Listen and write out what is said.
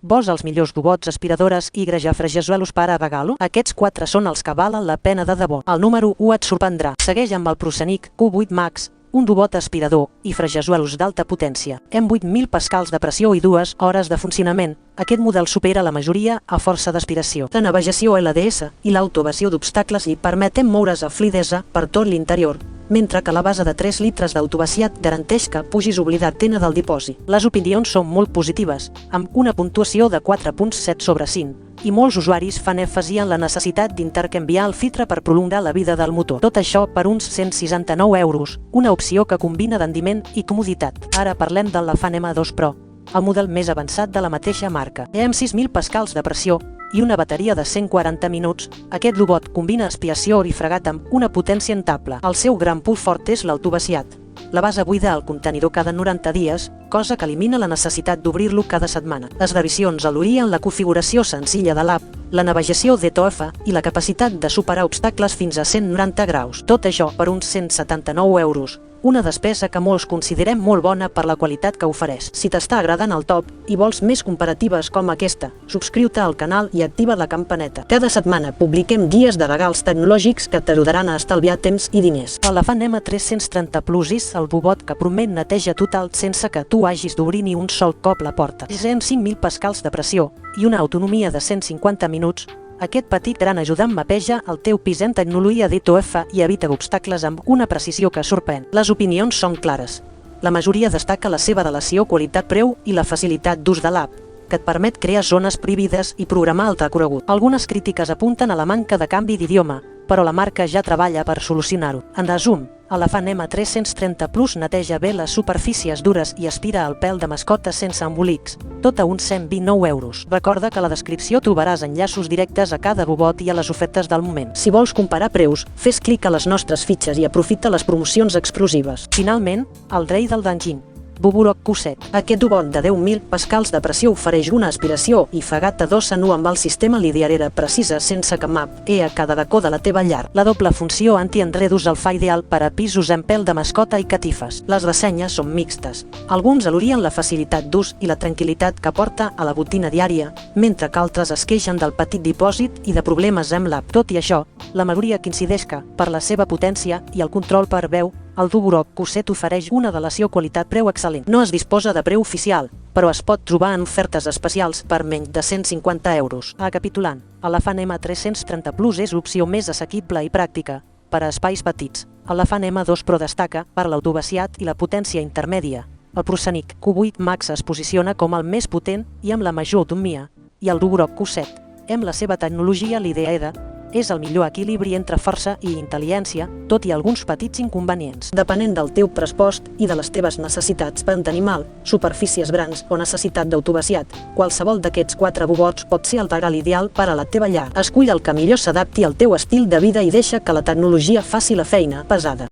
Vols els millors robots, aspiradores i grejafregesuelos per a regalo? Aquests 4 són els que valen la pena de debò. El número 1 et sorprendrà. Segueix amb el Proscenic Q8 Max, un robot aspirador i fregesuelos d'alta potència, amb 8.000 pascals de pressió i 2 hores de funcionament. Aquest model supera la majoria a força d'aspiració. La navegació LDS i l'autovació d'obstacles i permeten moure's a fluidesa per tot l'interior, mentre que la base de 3 litres d'autovaciat garanteix que puguis oblidar tena del dipòsit. Les opinions són molt positives, amb una puntuació de 4.7 sobre 5, i molts usuaris fan èmfasi en la necessitat d'intercanviar el filtre per prolongar la vida del motor. Tot això per uns 169 €, una opció que combina rendiment i comoditat. Ara parlem del Lafan M2 Pro, el model més avançat de la mateixa marca. Amb 6.000 pascals de pressió i una bateria de 140 minuts, aquest robot combina aspiració i fregat amb una potència notable. El seu gran punt fort és l'autovaciat. La base buida el contenidor cada 90 dies, cosa que elimina la necessitat d'obrir-lo cada setmana. Les revisions alurien la configuració senzilla de l'app, la navegació DTOF i la capacitat de superar obstacles fins a 190 graus. Tot això per uns 179 €, una despesa que molts considerem molt bona per la qualitat que ofereix. Si t'està agradant el top i vols més comparatives com aquesta, subscriu-te al canal i activa la campaneta. Cada setmana publiquem guies de regals tecnològics que t'ajudaran a estalviar temps i diners. El Lafan M330 Plus és el robot que promet neteja total sense que tu hagis d'obrir ni un sol cop la porta. Amb 5.000 pascals de pressió i una autonomia de 150 minuts, aquest petit gran ajudant mapeja el teu pis en tecnologia DTOF i evita obstacles amb una precisió que sorprèn. Les opinions són clares. La majoria destaca la seva relació qualitat-preu i la facilitat d'ús de l'app, que et permet crear zones prohibides i programar el recorregut. Algunes crítiques apunten a la manca de canvi d'idioma, però la marca ja treballa per solucionar-ho. En resum, el Lafan M330 Plus neteja bé les superfícies dures i aspira el pèl de mascota sense embolics, tot a uns 129 €. Recorda que a la descripció trobaràs enllaços directes a cada robot i a les ofertes del moment. Si vols comparar preus, fes clic a les nostres fitxes i aprofita les promocions exclusives. Finalment, el rei del Danjin, Buborock Q7. Aquest robot de 10.000 pascals de pressió ofereix una aspiració i fregat a 2 en 1 amb el sistema lidiarera precisa sense cap map a cada racó de la teva llar. La doble funció anti-enredos el fa ideal per a pisos amb pèl de mascota i catifes. Les ressenyes són mixtes. Alguns al·lurien la facilitat d'ús i la tranquil·litat que porta a la rutina diària, mentre que altres es queixen del petit dipòsit i de problemes amb l'app. Tot i això, la majoria coincideix que, per la seva potència i el control per veu, el Buborock Q7 ofereix una relació qualitat-preu excel·lent. No es disposa de preu oficial, però es pot trobar en ofertes especials per menys de 150 €. Recapitulant, el Lafan M330 Plus és l'opció més assequible i pràctica per a espais petits. El Lafan M2 Pro destaca per l'autovaciat i la potència intermèdia. El Proscenic Q8 Max es posiciona com el més potent i amb la major autonomia, i el Buborock Q7, amb la seva tecnologia LiDAR, és el millor equilibri entre força i intel·ligència, tot i alguns petits inconvenients. Depenent del teu pressupost i de les teves necessitats per animal, superfícies grans o necessitat d'autovaciat, qualsevol d'aquests 4 robots pot ser el regal ideal per a la teva llar. Escull el que millor s'adapti al teu estil de vida i deixa que la tecnologia faci la feina pesada.